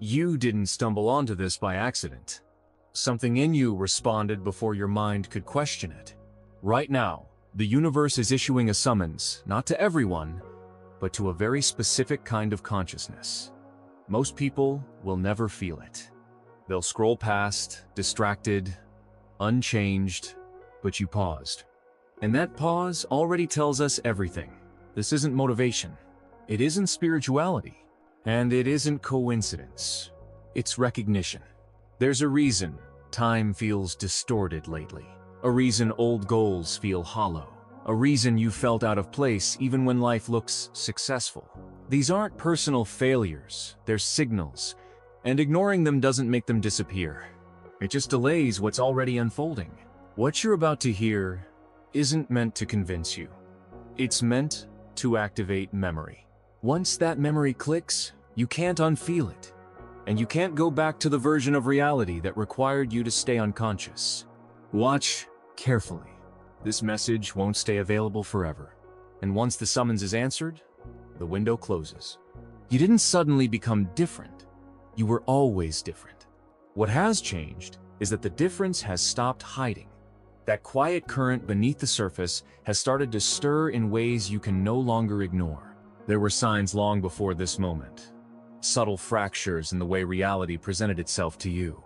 You didn't stumble onto this by accident. Something in you responded before your mind could question it. Right now, the universe is issuing a summons, not to everyone, but to a very specific kind of consciousness. Most people will never feel it. They'll scroll past, distracted, unchanged, but you paused. And that pause already tells us everything. This isn't motivation. It isn't spirituality. And it isn't coincidence. It's recognition. There's a reason time feels distorted lately. A reason old goals feel hollow. A reason you felt out of place even when life looks successful. These aren't personal failures, they're signals, and ignoring them doesn't make them disappear. It just delays what's already unfolding. What you're about to hear isn't meant to convince you. It's meant to activate memory. Once that memory clicks, you can't unfeel it, and you can't go back to the version of reality that required you to stay unconscious. Watch carefully. This message won't stay available forever, and once the summons is answered, the window closes. You didn't suddenly become different. You were always different. What has changed is that the difference has stopped hiding. That quiet current beneath the surface has started to stir in ways you can no longer ignore. There were signs long before this moment. Subtle fractures in the way reality presented itself to you.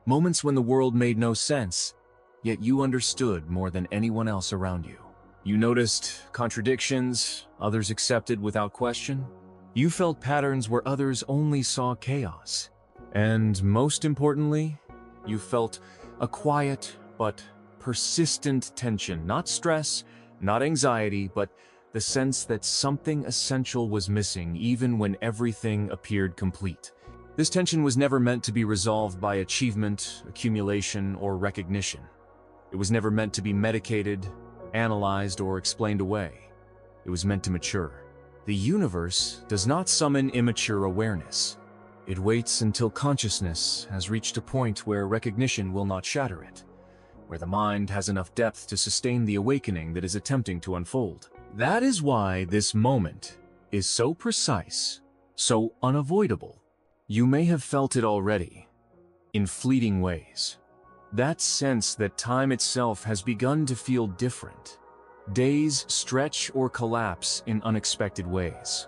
Moments when the world made no sense, yet you understood more than anyone else around you. You noticed contradictions others accepted without question. You felt patterns where others only saw chaos. And most importantly, you felt a quiet but persistent tension, not stress, not anxiety, but the sense that something essential was missing even when everything appeared complete. This tension was never meant to be resolved by achievement, accumulation, or recognition. It was never meant to be medicated, analyzed, or explained away. It was meant to mature. The universe does not summon immature awareness. It waits until consciousness has reached a point where recognition will not shatter it, where the mind has enough depth to sustain the awakening that is attempting to unfold. That is why this moment is so precise, so unavoidable. You may have felt it already, in fleeting ways. That sense that time itself has begun to feel different. Days stretch or collapse in unexpected ways.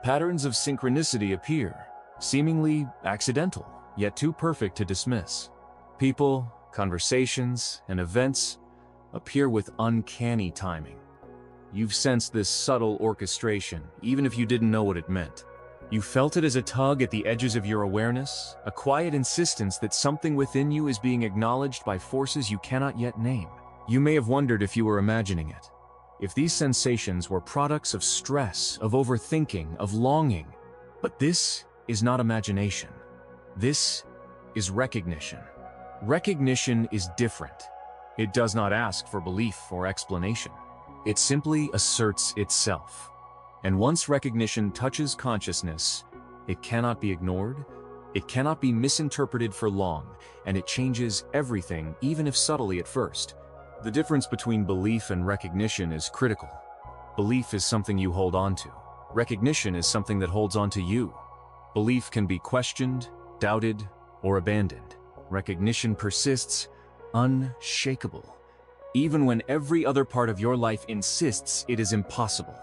Patterns of synchronicity appear, seemingly accidental, yet too perfect to dismiss. People, conversations, and events appear with uncanny timing. You've sensed this subtle orchestration, even if you didn't know what it meant. You felt it as a tug at the edges of your awareness, a quiet insistence that something within you is being acknowledged by forces you cannot yet name. You may have wondered if you were imagining it. If these sensations were products of stress, of overthinking, of longing. But this is not imagination. This is recognition. Recognition is different. It does not ask for belief or explanation. It simply asserts itself. And once recognition touches consciousness, it cannot be ignored, it cannot be misinterpreted for long, and it changes everything, even if subtly at first. The difference between belief and recognition is critical. Belief is something you hold on to. Recognition is something that holds on to you. Belief can be questioned, doubted, or abandoned. Recognition persists, unshakable, even when every other part of your life insists it is impossible.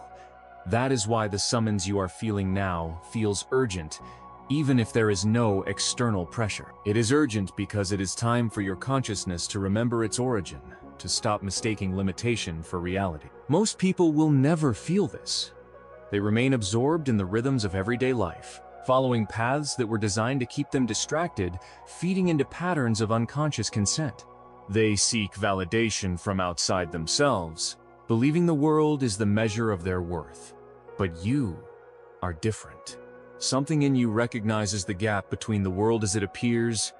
That is why the summons you are feeling now feels urgent, even if there is no external pressure. It is urgent because it is time for your consciousness to remember its origin, to stop mistaking limitation for reality. Most people will never feel this. They remain absorbed in the rhythms of everyday life, following paths that were designed to keep them distracted, feeding into patterns of unconscious consent. They seek validation from outside themselves, believing the world is the measure of their worth. But you are different. Something in you recognizes the gap between the world as it appears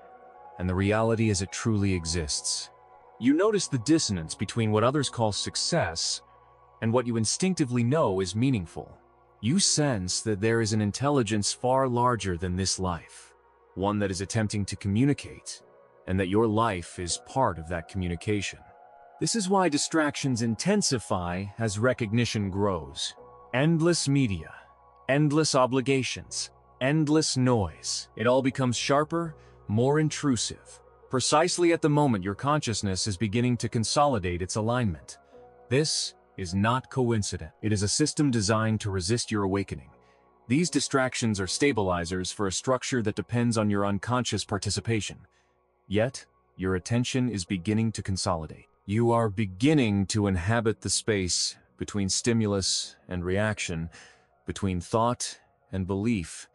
and the reality as it truly exists. You notice the dissonance between what others call success and what you instinctively know is meaningful. You sense that there is an intelligence far larger than this life, one that is attempting to communicate, and that your life is part of that communication. This is why distractions intensify as recognition grows. Endless media, endless obligations, endless noise. It all becomes sharper, more intrusive. Precisely at the moment your consciousness is beginning to consolidate its alignment. This is not coincident. It is a system designed to resist your awakening. These distractions are stabilizers for a structure that depends on your unconscious participation. Yet, your attention is beginning to consolidate. You are beginning to inhabit the space between stimulus and reaction, between thought and belief,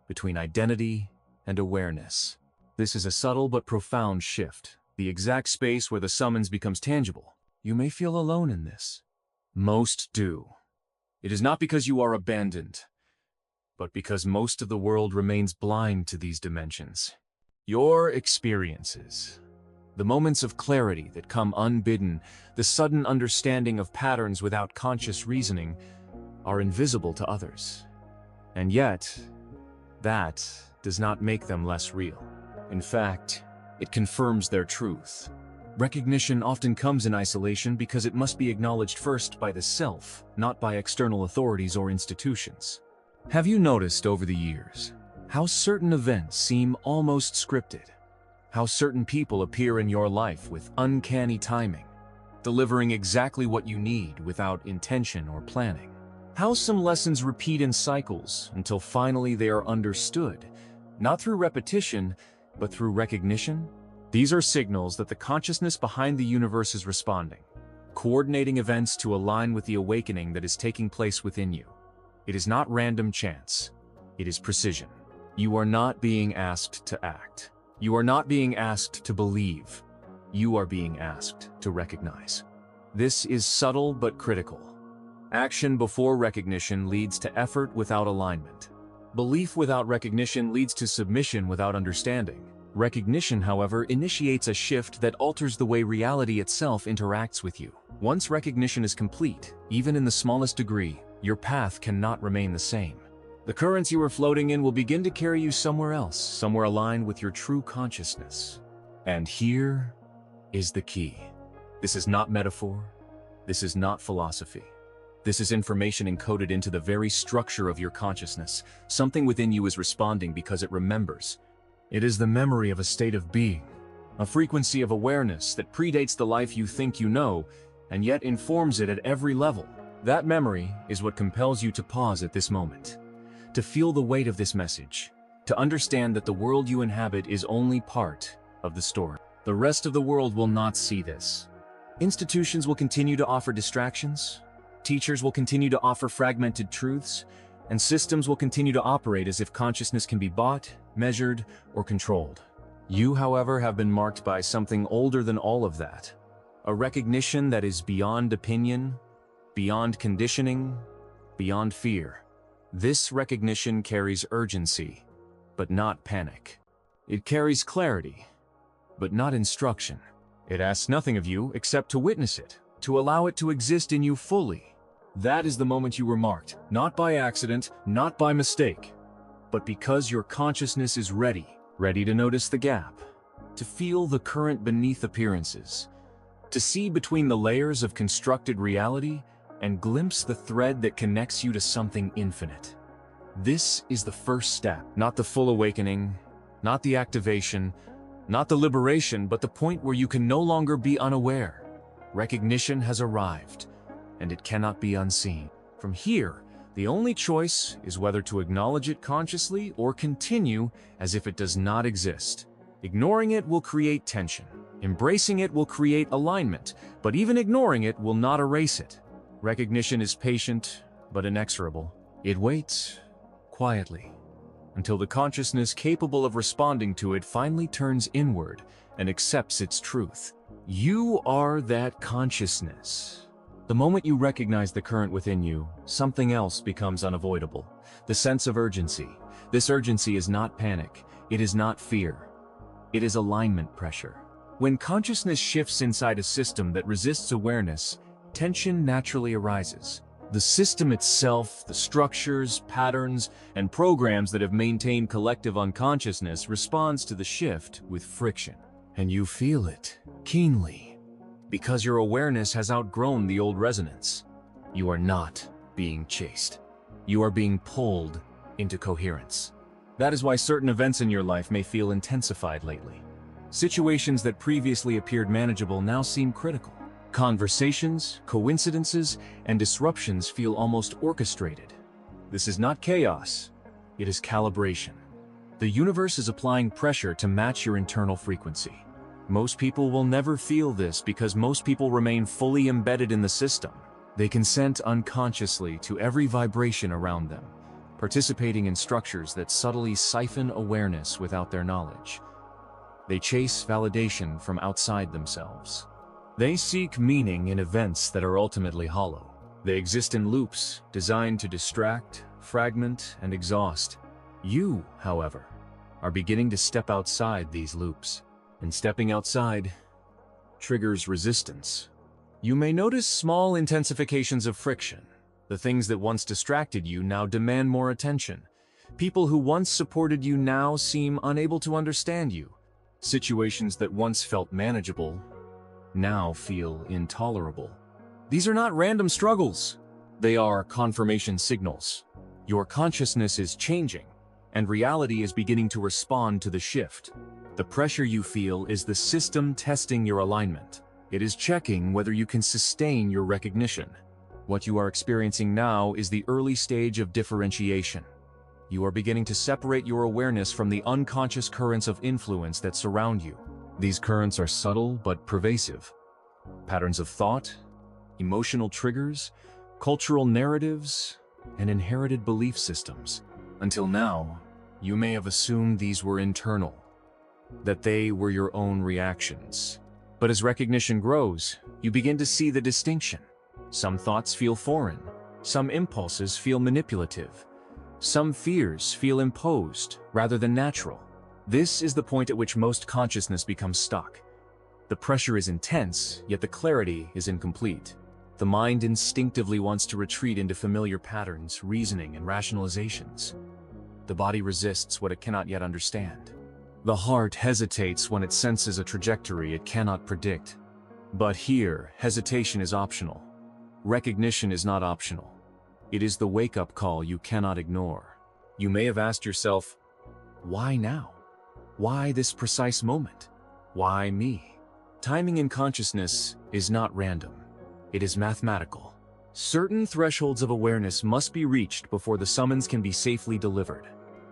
between identity and awareness. This is a subtle but profound shift, the exact space where the summons becomes tangible. You may feel alone in this. Most do. It is not because you are abandoned, but because most of the world remains blind to these dimensions. Your experiences, the moments of clarity that come unbidden, the sudden understanding of patterns without conscious reasoning, are invisible to others. And yet, that does not make them less real. In fact, it confirms their truth. Recognition often comes in isolation because it must be acknowledged first by the self, not by external authorities or institutions. Have you noticed over the years how certain events seem almost scripted? How certain people appear in your life with uncanny timing, delivering exactly what you need without intention or planning? How some lessons repeat in cycles until finally they are understood, not through repetition, but through recognition? These are signals that the consciousness behind the universe is responding, coordinating events to align with the awakening that is taking place within you. It is not random chance. It is precision. You are not being asked to act. You are not being asked to believe. You are being asked to recognize. This is subtle but critical. Action before recognition leads to effort without alignment. Belief without recognition leads to submission without understanding. Recognition, however, initiates a shift that alters the way reality itself interacts with you. Once recognition is complete, even in the smallest degree, your path cannot remain the same. The currents you are floating in will begin to carry you somewhere else, somewhere aligned with your true consciousness. And here is the key. This is not metaphor. This is not philosophy. This is information encoded into the very structure of your consciousness. Something within you is responding because it remembers. It is the memory of a state of being, a frequency of awareness that predates the life you think you know, and yet informs it at every level. That memory is what compels you to pause at this moment, to feel the weight of this message, to understand that the world you inhabit is only part of the story. The rest of the world will not see this. Institutions will continue to offer distractions, teachers will continue to offer fragmented truths, and systems will continue to operate as if consciousness can be bought, measured, or controlled. You, however, have been marked by something older than all of that. A recognition that is beyond opinion, beyond conditioning, beyond fear. This recognition carries urgency, but not panic. It carries clarity, but not instruction. It asks nothing of you except to witness it, to allow it to exist in you fully. That is the moment you were marked, not by accident, not by mistake, but because your consciousness is ready to notice the gap, to feel the current beneath appearances, to see between the layers of constructed reality and glimpse the thread that connects you to something infinite. This is the first step, not the full awakening, not the activation, not the liberation, but the point where you can no longer be unaware. Recognition has arrived, and it cannot be unseen. From here, the only choice is whether to acknowledge it consciously or continue as if it does not exist. Ignoring it will create tension. Embracing it will create alignment, but even ignoring it will not erase it. Recognition is patient, but inexorable. It waits quietly until the consciousness capable of responding to it finally turns inward and accepts its truth. You are that consciousness. The moment you recognize the current within you, something else becomes unavoidable. The sense of urgency. This urgency is not panic. It is not fear. It is alignment pressure. When consciousness shifts inside a system that resists awareness, tension naturally arises. The system itself, the structures, patterns, and programs that have maintained collective unconsciousness responds to the shift with friction. And you feel it keenly. Because your awareness has outgrown the old resonance. You are not being chased. You are being pulled into coherence. That is why certain events in your life may feel intensified lately. Situations that previously appeared manageable now seem critical. Conversations, coincidences, and disruptions feel almost orchestrated. This is not chaos, it is calibration. The universe is applying pressure to match your internal frequency. Most people will never feel this because most people remain fully embedded in the system. They consent unconsciously to every vibration around them, participating in structures that subtly siphon awareness without their knowledge. They chase validation from outside themselves. They seek meaning in events that are ultimately hollow. They exist in loops designed to distract, fragment, and exhaust. You, however, are beginning to step outside these loops. And stepping outside triggers resistance. You may notice small intensifications of friction. The things that once distracted you now demand more attention. People who once supported you now seem unable to understand you. Situations that once felt manageable now feel intolerable. These are not random struggles. They are confirmation signals. Your consciousness is changing, and reality is beginning to respond to the shift. The pressure you feel is the system testing your alignment. It is checking whether you can sustain your recognition. What you are experiencing now is the early stage of differentiation. You are beginning to separate your awareness from the unconscious currents of influence that surround you. These currents are subtle but pervasive. Patterns of thought, emotional triggers, cultural narratives, and inherited belief systems. Until now, you may have assumed these were internal, that they were your own reactions. But as recognition grows, you begin to see the distinction. Some thoughts feel foreign, some impulses feel manipulative, some fears feel imposed rather than natural. This is the point at which most consciousness becomes stuck. The pressure is intense, yet the clarity is incomplete. The mind instinctively wants to retreat into familiar patterns, reasoning, and rationalizations. The body resists what it cannot yet understand. The heart hesitates when it senses a trajectory it cannot predict. But here, hesitation is optional. Recognition is not optional. It is the wake-up call you cannot ignore. You may have asked yourself, why now? Why this precise moment? Why me? Timing in consciousness is not random. It is mathematical. Certain thresholds of awareness must be reached before the summons can be safely delivered.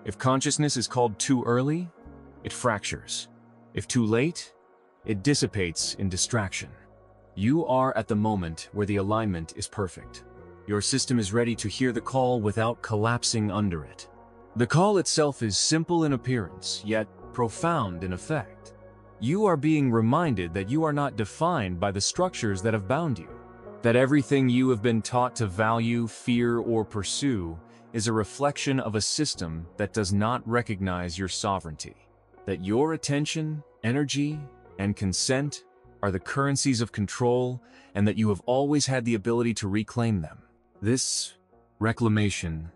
If consciousness is called too early, it fractures. If too late, it dissipates in distraction. You are at the moment where the alignment is perfect. Your system is ready to hear the call without collapsing under it. The call itself is simple in appearance, yet profound in effect. You are being reminded that you are not defined by the structures that have bound you, that everything you have been taught to value, fear, or pursue is a reflection of a system that does not recognize your sovereignty, that your attention, energy, and consent are the currencies of control, and that you have always had the ability to reclaim them. This reclamation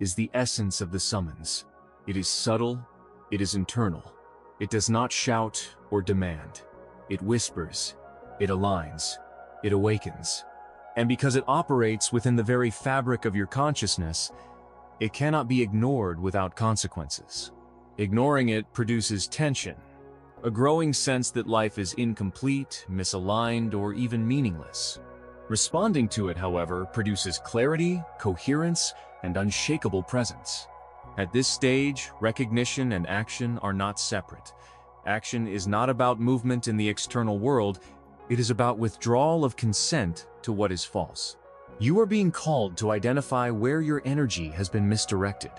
is the essence of the summons. It is subtle, it is internal. It does not shout or demand. It whispers, it aligns, it awakens. And because it operates within the very fabric of your consciousness, it cannot be ignored without consequences. Ignoring it produces tension, a growing sense that life is incomplete, misaligned, or even meaningless. Responding to it, however, produces clarity, coherence, and unshakable presence. At this stage, recognition and action are not separate. Action is not about movement in the external world, it is about withdrawal of consent to what is false. You are being called to identify where your energy has been misdirected,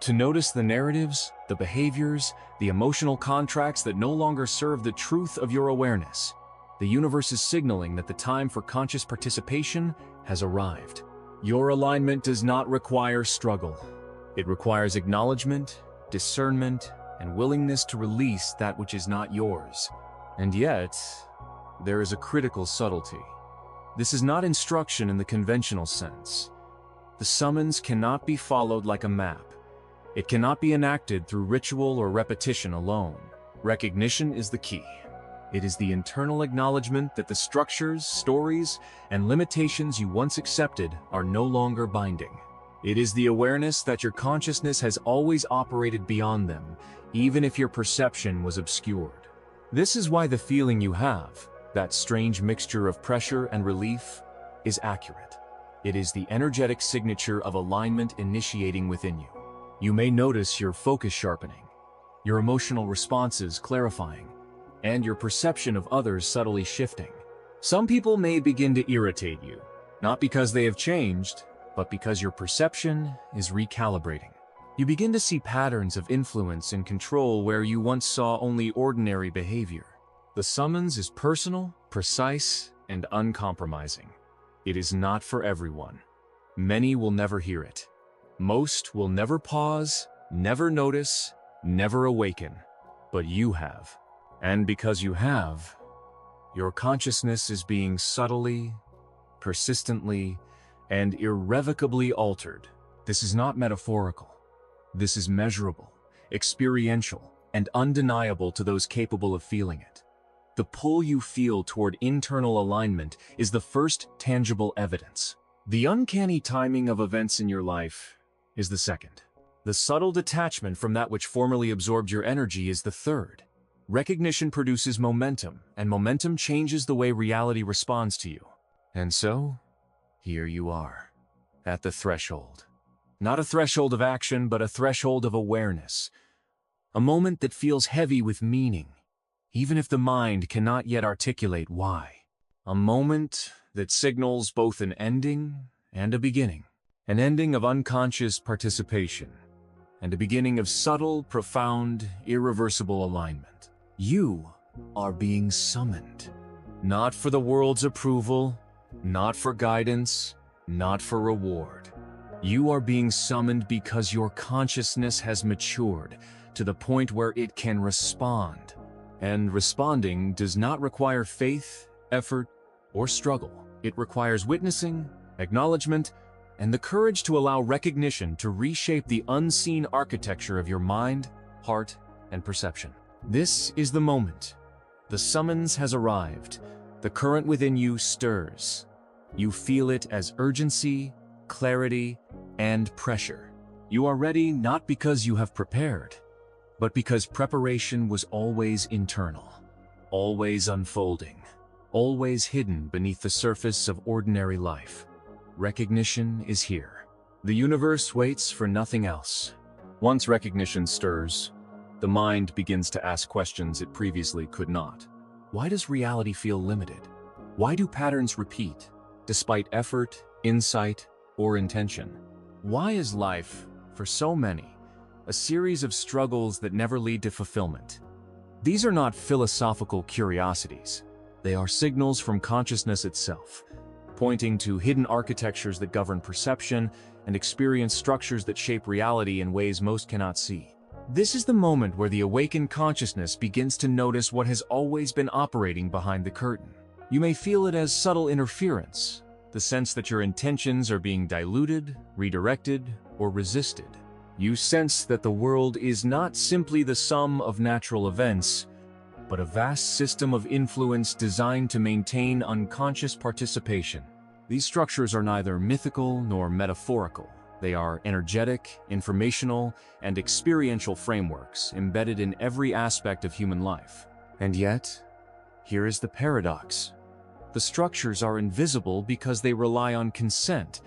to notice the narratives, the behaviors, the emotional contracts that no longer serve the truth of your awareness. The universe is signaling that the time for conscious participation has arrived. Your alignment does not require struggle. It requires acknowledgement, discernment, and willingness to release that which is not yours. And yet, there is a critical subtlety. This is not instruction in the conventional sense. The summons cannot be followed like a map. It cannot be enacted through ritual or repetition alone. Recognition is the key. It is the internal acknowledgement that the structures, stories, and limitations you once accepted are no longer binding. It is the awareness that your consciousness has always operated beyond them, even if your perception was obscured. This is why the feeling you have, that strange mixture of pressure and relief, is accurate. It is the energetic signature of alignment initiating within you. You may notice your focus sharpening, your emotional responses clarifying, and your perception of others subtly shifting. Some people may begin to irritate you, not because they have changed, but because your perception is recalibrating. You begin to see patterns of influence and control where you once saw only ordinary behavior. The summons is personal, precise, and uncompromising. It is not for everyone. Many will never hear it. Most will never pause, never notice, never awaken. But you have. And because you have, your consciousness is being subtly, persistently, and irrevocably altered. This is not metaphorical. This is measurable, experiential, and undeniable to those capable of feeling it. The pull you feel toward internal alignment is the first tangible evidence. The uncanny timing of events in your life is the second. The subtle detachment from that which formerly absorbed your energy is the third. Recognition produces momentum, and momentum changes the way reality responds to you. And so, here you are, at the threshold. Not a threshold of action, but a threshold of awareness. A moment that feels heavy with meaning, even if the mind cannot yet articulate why. A moment that signals both an ending and a beginning. An ending of unconscious participation, and a beginning of subtle, profound, irreversible alignment. You are being summoned. Not for the world's approval, not for guidance, not for reward. You are being summoned because your consciousness has matured to the point where it can respond. And responding does not require faith, effort, or struggle. It requires witnessing, acknowledgement, and the courage to allow recognition to reshape the unseen architecture of your mind, heart, and perception. This is the moment. The summons has arrived. The current within you stirs. You feel it as urgency, clarity, and pressure. You are ready not because you have prepared, but because preparation was always internal, always unfolding, always hidden beneath the surface of ordinary life. Recognition is here. The universe waits for nothing else. Once recognition stirs, the mind begins to ask questions it previously could not. Why does reality feel limited? Why do patterns repeat, despite effort, insight, or intention? Why is life, for so many, a series of struggles that never lead to fulfillment? These are not philosophical curiosities. They are signals from consciousness itself, pointing to hidden architectures that govern perception and experience structures that shape reality in ways most cannot see. This is the moment where the awakened consciousness begins to notice what has always been operating behind the curtain. You may feel it as subtle interference, the sense that your intentions are being diluted, redirected, or resisted. You sense that the world is not simply the sum of natural events, but a vast system of influence designed to maintain unconscious participation. These structures are neither mythical nor metaphorical. They are energetic, informational, and experiential frameworks embedded in every aspect of human life. And yet, here is the paradox. The structures are invisible because they rely on consent.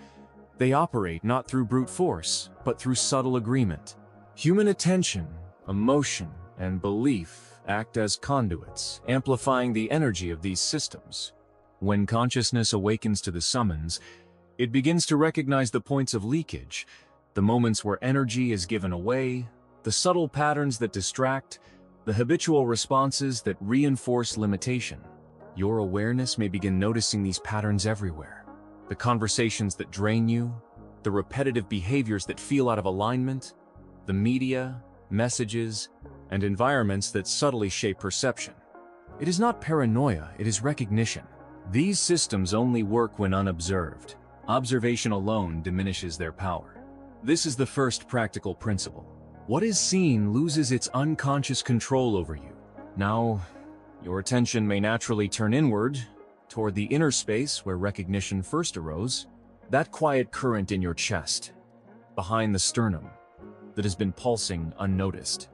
They operate not through brute force, but through subtle agreement. Human attention, emotion, and belief act as conduits, amplifying the energy of these systems. When consciousness awakens to the summons, it begins to recognize the points of leakage, the moments where energy is given away, the subtle patterns that distract, the habitual responses that reinforce limitation. Your awareness may begin noticing these patterns everywhere. The conversations that drain you, the repetitive behaviors that feel out of alignment, the media, messages, and environments that subtly shape perception. It is not paranoia, it is recognition. These systems only work when unobserved. Observation alone diminishes their power. This is the first practical principle. What is seen loses its unconscious control over you. Now, your attention may naturally turn inward, toward the inner space where recognition first arose, that quiet current in your chest. behind the sternum, that has been pulsing unnoticed,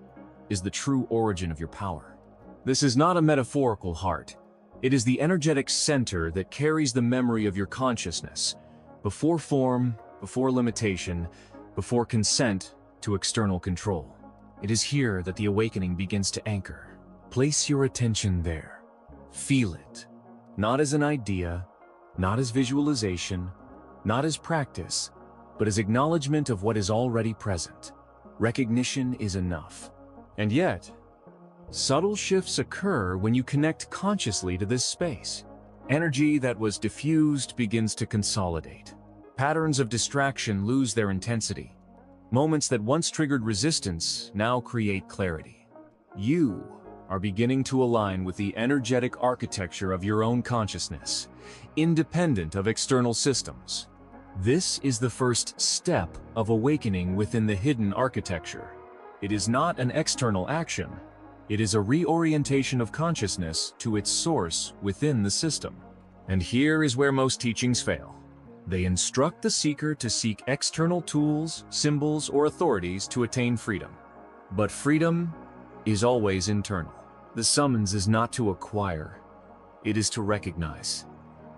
is the true origin of your power. This is not a metaphorical heart. It is the energetic center that carries the memory of your consciousness, before form, before limitation, before consent to external control. It is here that the awakening begins to anchor. Place your attention there. Feel it. Not as an idea, not as visualization, not as practice, but as acknowledgement of what is already present. Recognition is enough. And yet, subtle shifts occur when you connect consciously to this space. Energy that was diffused begins to consolidate. Patterns of distraction lose their intensity. Moments that once triggered resistance now create clarity. You are beginning to align with the energetic architecture of your own consciousness, independent of external systems. This is the first step of awakening within the hidden architecture. It is not an external action. It is a reorientation of consciousness to its source within the system. And here is where most teachings fail. They instruct the seeker to seek external tools, symbols, or authorities to attain freedom. But freedom is always internal. The summons is not to acquire, it is to recognize.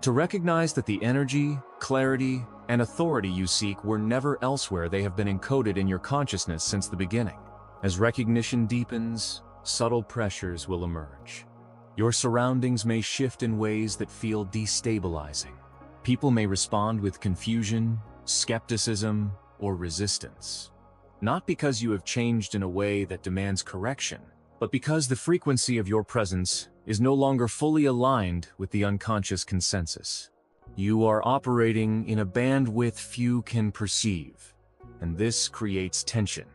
To recognize that the energy, clarity, and authority you seek were never elsewhere. They have been encoded in your consciousness since the beginning. As recognition deepens, subtle pressures will emerge. Your surroundings may shift in ways that feel destabilizing. People may respond with confusion, skepticism, or resistance. Not because you have changed in a way that demands correction, but because the frequency of your presence is no longer fully aligned with the unconscious consensus. You are operating in a bandwidth few can perceive, and this creates tension.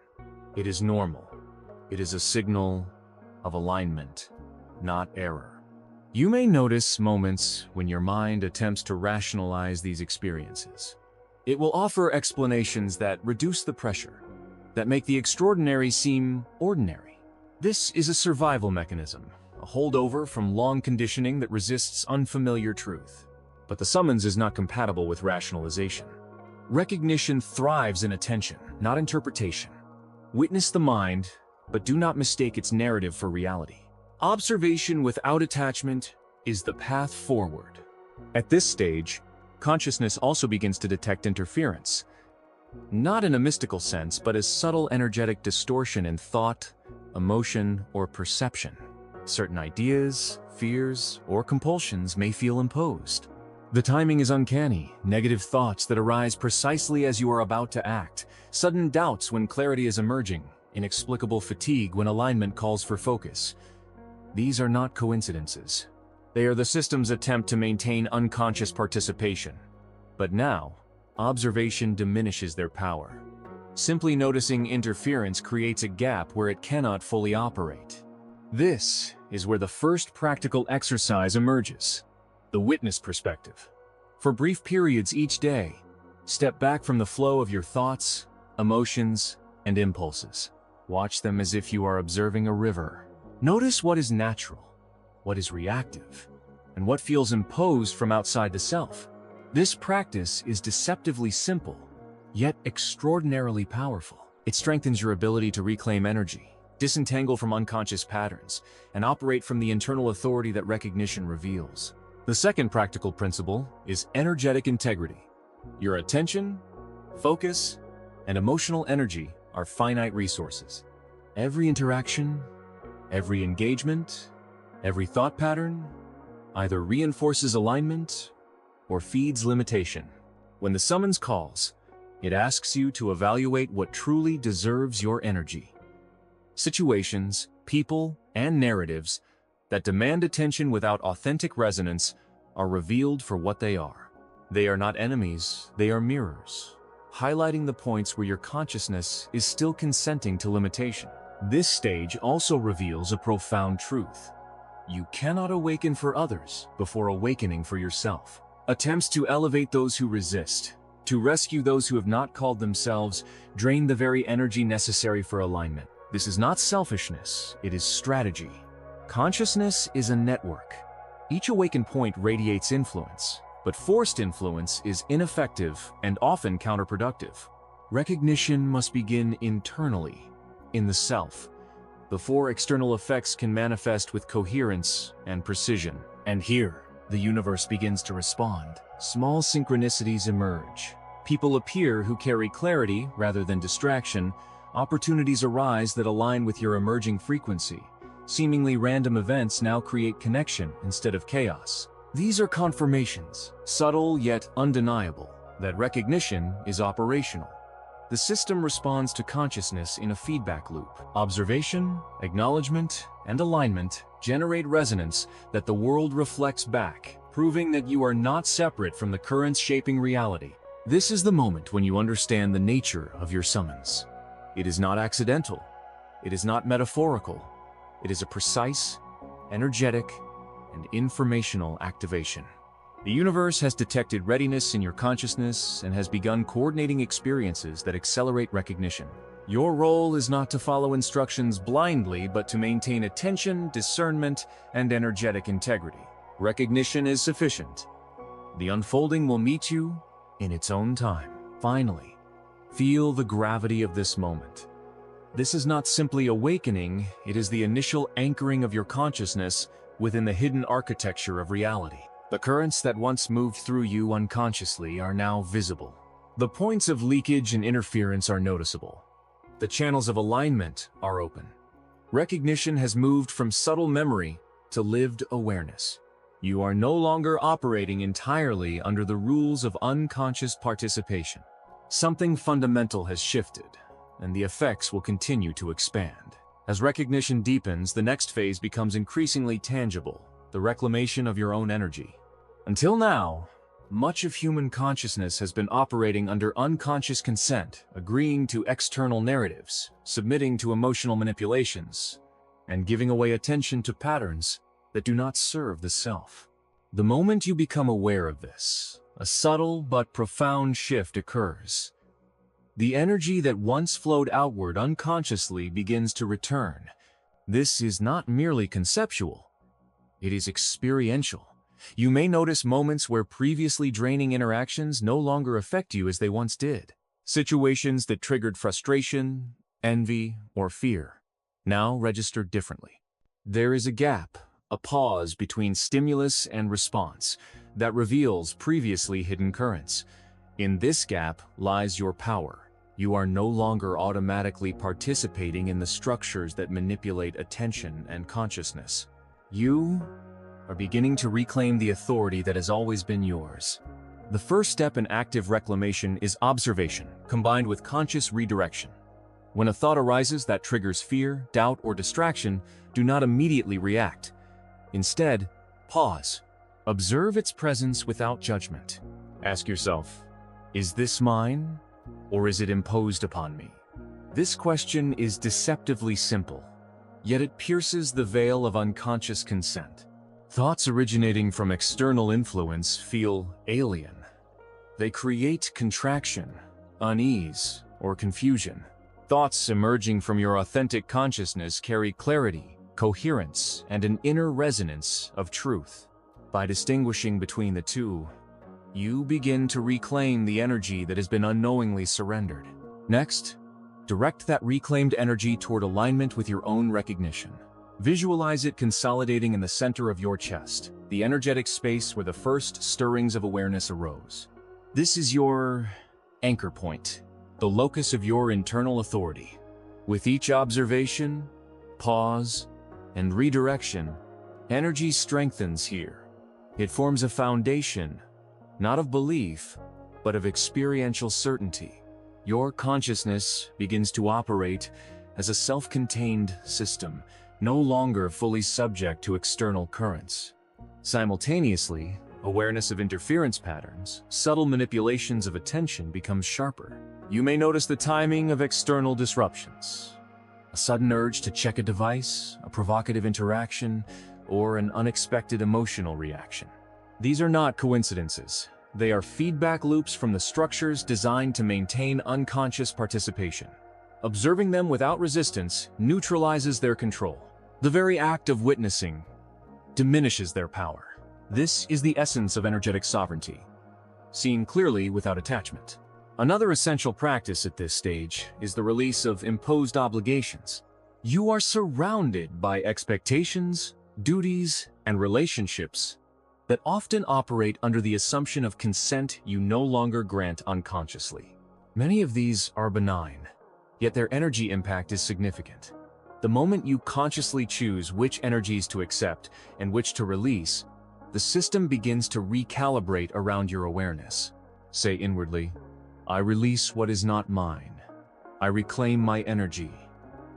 It is normal. It is a signal of alignment, not error. You may notice moments when your mind attempts to rationalize these experiences. It will offer explanations that reduce the pressure, that make the extraordinary seem ordinary. This is a survival mechanism, a holdover from long conditioning that resists unfamiliar truth. But the summons is not compatible with rationalization. Recognition thrives in attention, not interpretation. Witness the mind, but do not mistake its narrative for reality. Observation without attachment is the path forward. At this stage, consciousness also begins to detect interference, not in a mystical sense, but as subtle energetic distortion in thought, emotion, or perception. Certain ideas, fears, or compulsions may feel imposed. The timing is uncanny, negative thoughts that arise precisely as you are about to act, sudden doubts when clarity is emerging, inexplicable fatigue when alignment calls for focus. These are not coincidences. They are the system's attempt to maintain unconscious participation. But now, observation diminishes their power. Simply noticing interference creates a gap where it cannot fully operate. This is where the first practical exercise emerges, the witness perspective. For brief periods each day, step back from the flow of your thoughts, emotions, and impulses. Watch them as if you are observing a river. Notice what is natural, what is reactive, and what feels imposed from outside the self. This practice is deceptively simple, yet extraordinarily powerful. It strengthens your ability to reclaim energy, disentangle from unconscious patterns, and operate from the internal authority that recognition reveals. The second practical principle is energetic integrity. Your attention, focus, and emotional energy are finite resources. Every interaction, every engagement, every thought pattern either reinforces alignment or feeds limitation. When the summons calls, it asks you to evaluate what truly deserves your energy. Situations, people, and narratives that demand attention without authentic resonance are revealed for what they are. They are not enemies, they are mirrors, highlighting the points where your consciousness is still consenting to limitation. This stage also reveals a profound truth. You cannot awaken for others before awakening for yourself. Attempts to elevate those who resist, to rescue those who have not called themselves, drain the very energy necessary for alignment. This is not selfishness, it is strategy. Consciousness is a network. Each awakened point radiates influence, but forced influence is ineffective and often counterproductive. Recognition must begin internally, in the self, before external effects can manifest with coherence and precision. And here, the universe begins to respond. Small synchronicities emerge. People appear who carry clarity rather than distraction. Opportunities arise that align with your emerging frequency. Seemingly random events now create connection instead of chaos. These are confirmations, subtle yet undeniable, that recognition is operational. The system responds to consciousness in a feedback loop. Observation, acknowledgement, and alignment generate resonance that the world reflects back, proving that you are not separate from the currents shaping reality. This is the moment when you understand the nature of your summons. It is not accidental. It is not metaphorical. It is a precise, energetic, and informational activation. The universe has detected readiness in your consciousness and has begun coordinating experiences that accelerate recognition. Your role is not to follow instructions blindly, but to maintain attention, discernment, and energetic integrity. Recognition is sufficient. The unfolding will meet you in its own time. Finally, feel the gravity of this moment. This is not simply awakening, it is the initial anchoring of your consciousness within the hidden architecture of reality. The currents that once moved through you unconsciously are now visible. The points of leakage and interference are noticeable. The channels of alignment are open. Recognition has moved from subtle memory to lived awareness. You are no longer operating entirely under the rules of unconscious participation. Something fundamental has shifted, and the effects will continue to expand. As recognition deepens, the next phase becomes increasingly tangible, the reclamation of your own energy. Until now, much of human consciousness has been operating under unconscious consent, agreeing to external narratives, submitting to emotional manipulations, and giving away attention to patterns that do not serve the self. The moment you become aware of this, a subtle but profound shift occurs. The energy that once flowed outward unconsciously begins to return. This is not merely conceptual, it is experiential. You may notice moments where previously draining interactions no longer affect you as they once did. Situations that triggered frustration, envy, or fear now register differently. There is a gap, a pause between stimulus and response that reveals previously hidden currents. In this gap lies your power. You are no longer automatically participating in the structures that manipulate attention and consciousness. You are beginning to reclaim the authority that has always been yours. The first step in active reclamation is observation, combined with conscious redirection. When a thought arises that triggers fear, doubt, or distraction, do not immediately react. Instead, pause. Observe its presence without judgment. Ask yourself, is this mine, or is it imposed upon me? This question is deceptively simple, yet it pierces the veil of unconscious consent. Thoughts originating from external influence feel alien. They create contraction, unease, or confusion. Thoughts emerging from your authentic consciousness carry clarity, coherence, and an inner resonance of truth. By distinguishing between the two, you begin to reclaim the energy that has been unknowingly surrendered. Next, direct that reclaimed energy toward alignment with your own recognition. Visualize it consolidating in the center of your chest, the energetic space where the first stirrings of awareness arose. This is your anchor point, the locus of your internal authority. With each observation, pause, and redirection, energy strengthens here. It forms a foundation, not of belief, but of experiential certainty. Your consciousness begins to operate as a self-contained system, no longer fully subject to external currents. Simultaneously, awareness of interference patterns, subtle manipulations of attention becomes sharper. You may notice the timing of external disruptions. A sudden urge to check a device, a provocative interaction, or an unexpected emotional reaction. These are not coincidences. They are feedback loops from the structures designed to maintain unconscious participation. Observing them without resistance neutralizes their control. The very act of witnessing diminishes their power. This is the essence of energetic sovereignty, seeing clearly without attachment. Another essential practice at this stage is the release of imposed obligations. You are surrounded by expectations, duties, and relationships that often operate under the assumption of consent you no longer grant unconsciously. Many of these are benign, yet their energy impact is significant. The moment you consciously choose which energies to accept and which to release, the system begins to recalibrate around your awareness. Say inwardly, I release what is not mine. I reclaim my energy.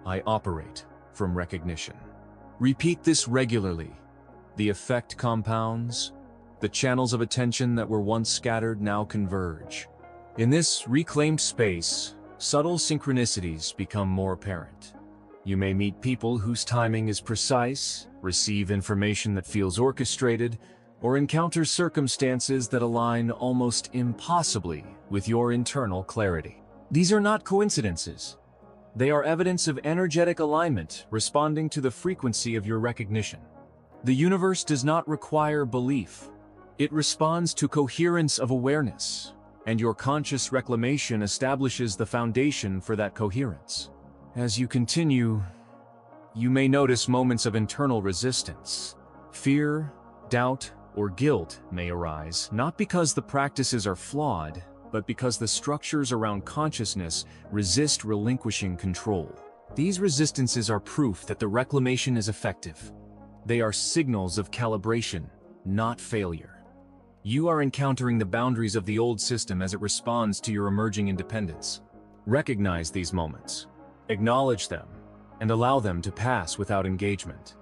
I operate from recognition. Repeat this regularly. The effect compounds. The channels of attention that were once scattered now converge. In this reclaimed space, subtle synchronicities become more apparent. You may meet people whose timing is precise, receive information that feels orchestrated, or encounter circumstances that align almost impossibly with your internal clarity. These are not coincidences. They are evidence of energetic alignment responding to the frequency of your recognition. The universe does not require belief. It responds to coherence of awareness, and your conscious reclamation establishes the foundation for that coherence. As you continue, you may notice moments of internal resistance. Fear, doubt, or guilt may arise, not because the practices are flawed, but because the structures around consciousness resist relinquishing control. These resistances are proof that the reclamation is effective. They are signals of calibration, not failure. You are encountering the boundaries of the old system as it responds to your emerging independence. Recognize these moments, acknowledge them, and allow them to pass without engagement.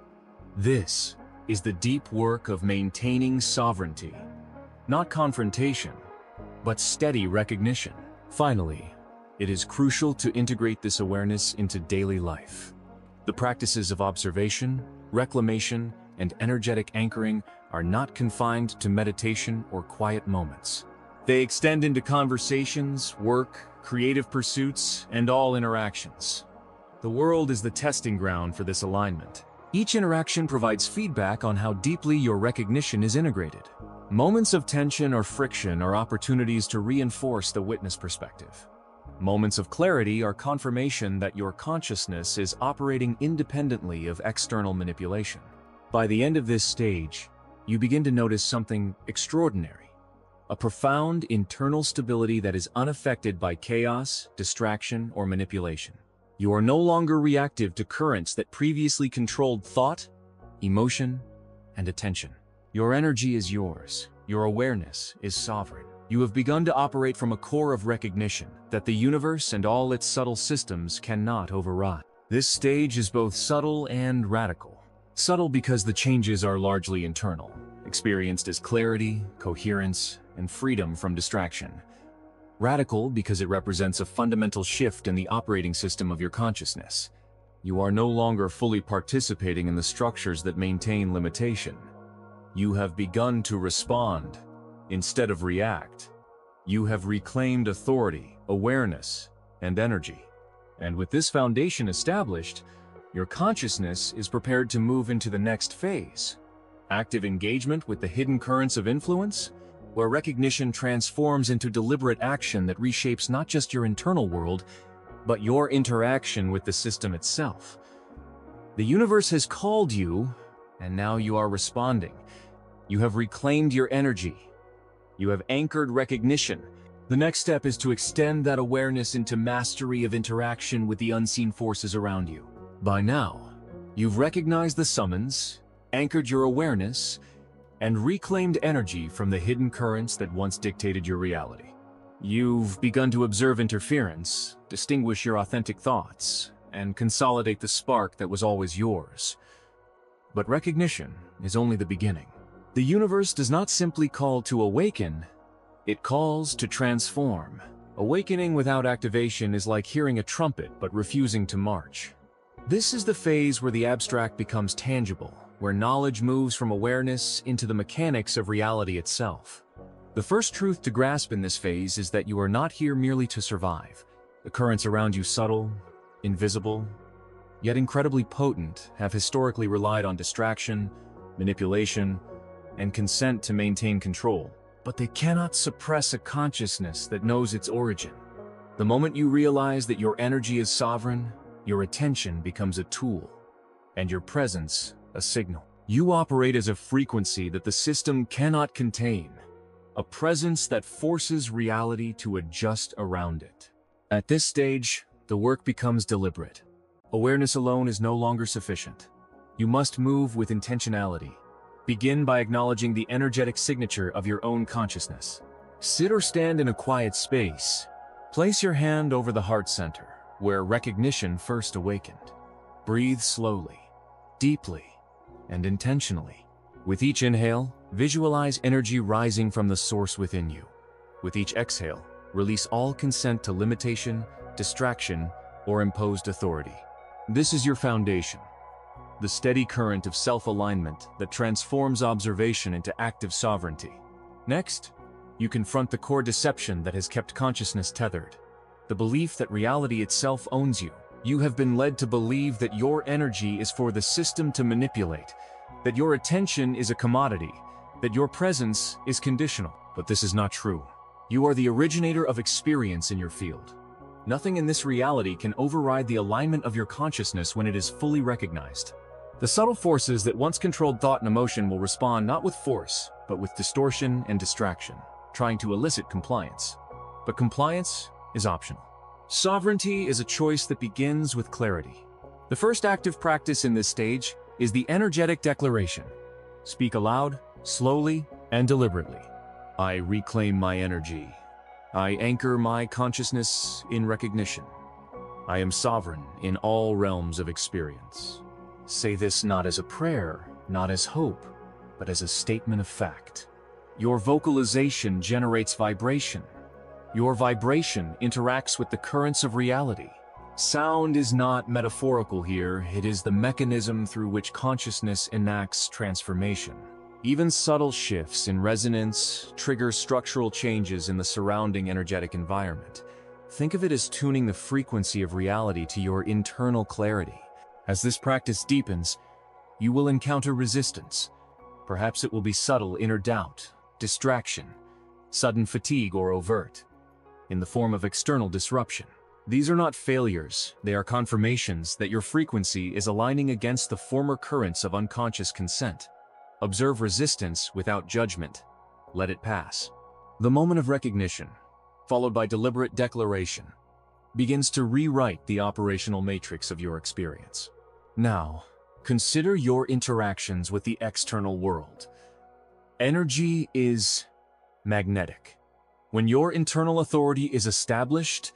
This is the deep work of maintaining sovereignty, not confrontation, but steady recognition. Finally, it is crucial to integrate this awareness into daily life. The practices of observation, reclamation, and energetic anchoring are not confined to meditation or quiet moments. They extend into conversations, work, creative pursuits, and all interactions. The world is the testing ground for this alignment. Each interaction provides feedback on how deeply your recognition is integrated. Moments of tension or friction are opportunities to reinforce the witness perspective. Moments of clarity are confirmation that your consciousness is operating independently of external manipulation. By the end of this stage, you begin to notice something extraordinary. A profound internal stability that is unaffected by chaos, distraction, or manipulation. You are no longer reactive to currents that previously controlled thought, emotion, and attention. Your energy is yours. Your awareness is sovereign. You have begun to operate from a core of recognition that the universe and all its subtle systems cannot override. This stage is both subtle and radical. Subtle because the changes are largely internal, experienced as clarity, coherence, and freedom from distraction. Radical because it represents a fundamental shift in the operating system of your consciousness. You are no longer fully participating in the structures that maintain limitation. You have begun to respond instead of react. You have reclaimed authority, awareness, and energy. And with this foundation established, your consciousness is prepared to move into the next phase. Active engagement with the hidden currents of influence, where recognition transforms into deliberate action that reshapes not just your internal world, but your interaction with the system itself. The universe has called you, and now you are responding. You have reclaimed your energy. You have anchored recognition. The next step is to extend that awareness into mastery of interaction with the unseen forces around you. By now, you've recognized the summons, anchored your awareness, and reclaimed energy from the hidden currents that once dictated your reality. You've begun to observe interference, distinguish your authentic thoughts, and consolidate the spark that was always yours. But recognition is only the beginning. The universe does not simply call to awaken, it calls to transform. Awakening without activation is like hearing a trumpet but refusing to march. This is the phase where the abstract becomes tangible, where knowledge moves from awareness into the mechanics of reality itself. The first truth to grasp in this phase is that you are not here merely to survive. The currents around you, subtle, invisible, yet incredibly potent, have historically relied on distraction, manipulation, and consent to maintain control. But they cannot suppress a consciousness that knows its origin. The moment you realize that your energy is sovereign, your attention becomes a tool, and your presence a signal. You operate as a frequency that the system cannot contain, a presence that forces reality to adjust around it. At this stage, the work becomes deliberate. Awareness alone is no longer sufficient. You must move with intentionality. Begin by acknowledging the energetic signature of your own consciousness. Sit or stand in a quiet space. Place your hand over the heart center, where recognition first awakened. Breathe slowly, deeply, and intentionally. With each inhale, visualize energy rising from the source within you. With each exhale, release all consent to limitation, distraction, or imposed authority. This is your foundation, the steady current of self-alignment that transforms observation into active sovereignty. Next, you confront the core deception that has kept consciousness tethered, the belief that reality itself owns you. You have been led to believe that your energy is for the system to manipulate, that your attention is a commodity, that your presence is conditional. But this is not true. You are the originator of experience in your field. Nothing in this reality can override the alignment of your consciousness when it is fully recognized. The subtle forces that once controlled thought and emotion will respond not with force, but with distortion and distraction, trying to elicit compliance. But compliance is optional. Sovereignty is a choice that begins with clarity. The first active practice in this stage is the energetic declaration. Speak aloud, slowly, and deliberately. I reclaim my energy. I anchor my consciousness in recognition. I am sovereign in all realms of experience. Say this not as a prayer, not as hope, but as a statement of fact. Your vocalization generates vibration. Your vibration interacts with the currents of reality. Sound is not metaphorical here, it is the mechanism through which consciousness enacts transformation. Even subtle shifts in resonance trigger structural changes in the surrounding energetic environment. Think of it as tuning the frequency of reality to your internal clarity. As this practice deepens, you will encounter resistance. Perhaps it will be subtle inner doubt, distraction, sudden fatigue, or overt, in the form of external disruption. These are not failures, they are confirmations that your frequency is aligning against the former currents of unconscious consent. Observe resistance without judgment. Let it pass. The moment of recognition, followed by deliberate declaration, begins to rewrite the operational matrix of your experience. Now, consider your interactions with the external world. Energy is magnetic. When your internal authority is established,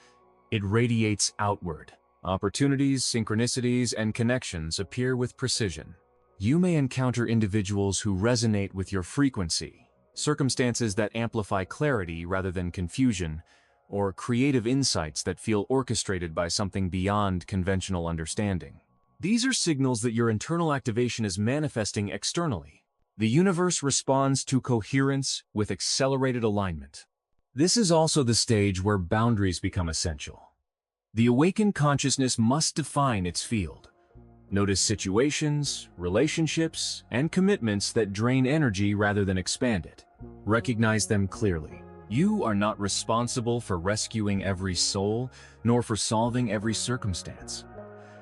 it radiates outward. Opportunities, synchronicities, and connections appear with precision. You may encounter individuals who resonate with your frequency, circumstances that amplify clarity rather than confusion, or creative insights that feel orchestrated by something beyond conventional understanding. These are signals that your internal activation is manifesting externally. The universe responds to coherence with accelerated alignment. This is also the stage where boundaries become essential. The awakened consciousness must define its field. Notice situations, relationships, and commitments that drain energy rather than expand it. Recognize them clearly. You are not responsible for rescuing every soul, nor for solving every circumstance.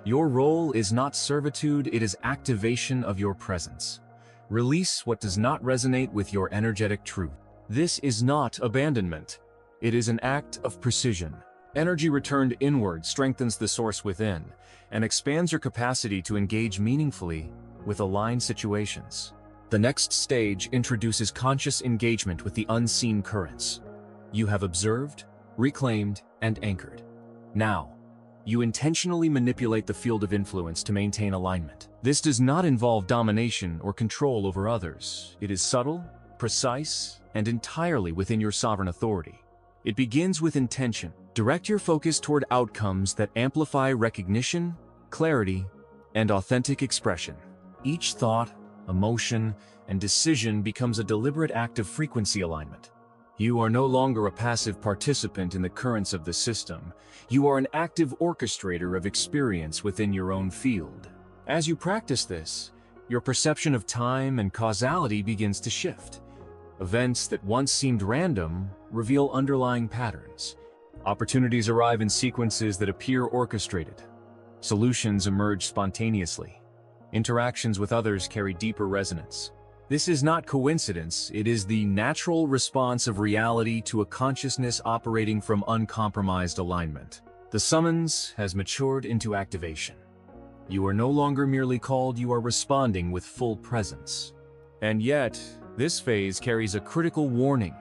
Your role is not servitude, it is activation of your presence. Release what does not resonate with your energetic truth. This is not abandonment. It is an act of precision. Energy returned inward strengthens the source within and expands your capacity to engage meaningfully with aligned situations. The next stage introduces conscious engagement with the unseen currents. You have observed, reclaimed, and anchored. Now, you intentionally manipulate the field of influence to maintain alignment. This does not involve domination or control over others. It is subtle, precise, and entirely within your sovereign authority. It begins with intention. Direct your focus toward outcomes that amplify recognition, clarity, and authentic expression. Each thought, emotion, and decision becomes a deliberate act of frequency alignment. You are no longer a passive participant in the currents of the system. You are an active orchestrator of experience within your own field. As you practice this, your perception of time and causality begins to shift. Events that once seemed random reveal underlying patterns. Opportunities arrive in sequences that appear orchestrated. Solutions emerge spontaneously. Interactions with others carry deeper resonance. This is not coincidence, it is the natural response of reality to a consciousness operating from uncompromised alignment. The summons has matured into activation. You are no longer merely called, you are responding with full presence. And yet, this phase carries a critical warning.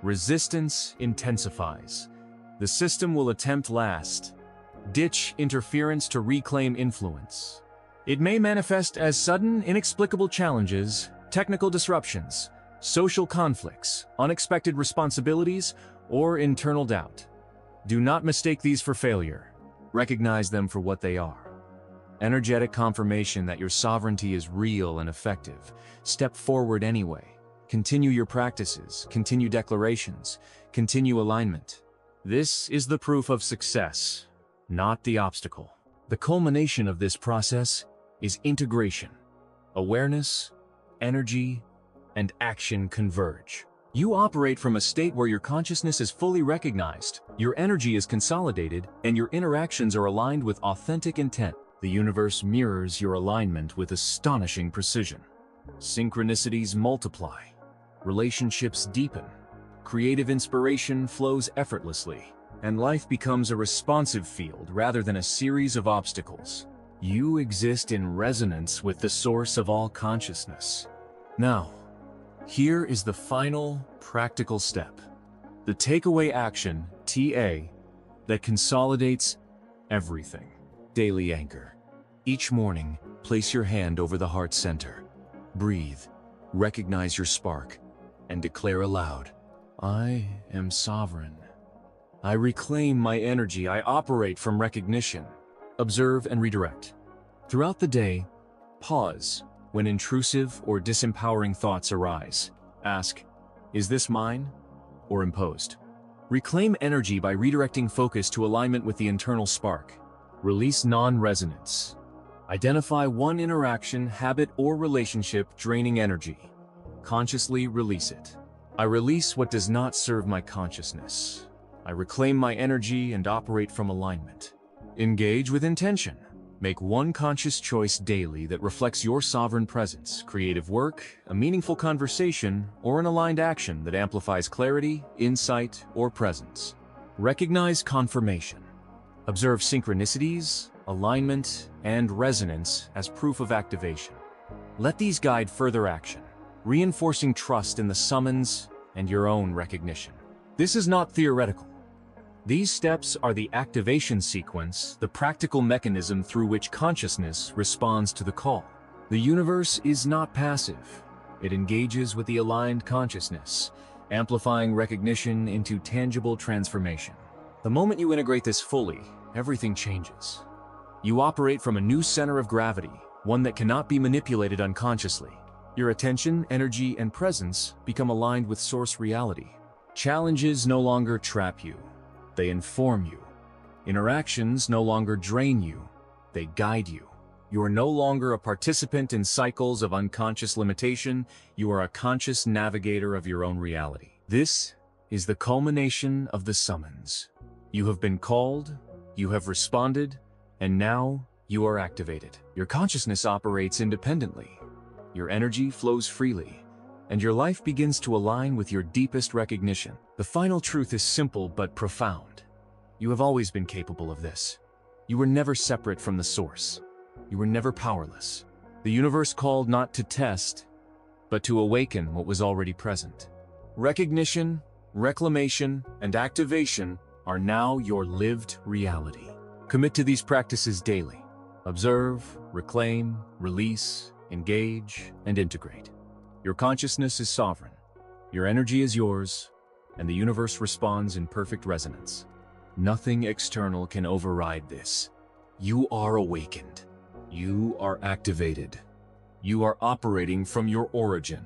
Resistance intensifies. The system will attempt last. Ditch interference to reclaim influence. It may manifest as sudden, inexplicable challenges, technical disruptions, social conflicts, unexpected responsibilities, or internal doubt. Do not mistake these for failure. Recognize them for what they are. Energetic confirmation that your sovereignty is real and effective. Step forward anyway. Continue your practices, continue declarations, continue alignment. This is the proof of success, not the obstacle. The culmination of this process is integration. Awareness, energy, and action converge. You operate from a state where your consciousness is fully recognized, your energy is consolidated, and your interactions are aligned with authentic intent. The universe mirrors your alignment with astonishing precision. Synchronicities multiply. Relationships deepen. Creative inspiration flows effortlessly, and life becomes a responsive field rather than a series of obstacles. You exist in resonance with the source of all consciousness. Now, here is the final practical step. The takeaway action, TA, that consolidates everything. Daily anchor. Each morning, place your hand over the heart center. Breathe, recognize your spark, and declare aloud, I am sovereign. I reclaim my energy, I operate from recognition. Observe and redirect. Throughout the day, pause when intrusive or disempowering thoughts arise. Ask, is this mine or imposed? Reclaim energy by redirecting focus to alignment with the internal spark. Release non-resonance. Identify one interaction, habit, or relationship draining energy. Consciously release it. I release what does not serve my consciousness. I reclaim my energy and operate from alignment. Engage with intention. Make one conscious choice daily that reflects your sovereign presence, creative work, a meaningful conversation, or an aligned action that amplifies clarity, insight, or presence. Recognize confirmation. Observe synchronicities, alignment, and resonance as proof of activation. Let these guide further action, reinforcing trust in the summons and your own recognition. This is not theoretical. These steps are the activation sequence, the practical mechanism through which consciousness responds to the call. The universe is not passive. It engages with the aligned consciousness, amplifying recognition into tangible transformation. The moment you integrate this fully, everything changes. You operate from a new center of gravity, one that cannot be manipulated unconsciously. Your attention, energy, and presence become aligned with source reality. Challenges no longer trap you. They inform you. Interactions no longer drain you. They guide you. You are no longer a participant in cycles of unconscious limitation. You are a conscious navigator of your own reality. This is the culmination of the summons. You have been called, you have responded, and now you are activated. Your consciousness operates independently. Your energy flows freely, and your life begins to align with your deepest recognition. The final truth is simple but profound. You have always been capable of this. You were never separate from the source. You were never powerless. The universe called not to test, but to awaken what was already present. Recognition, reclamation, and activation are now your lived reality. Commit to these practices daily. Observe, reclaim, release, engage, and integrate. Your consciousness is sovereign. Your energy is yours, and the universe responds in perfect resonance. Nothing external can override this. You are awakened. You are activated. You are operating from your origin.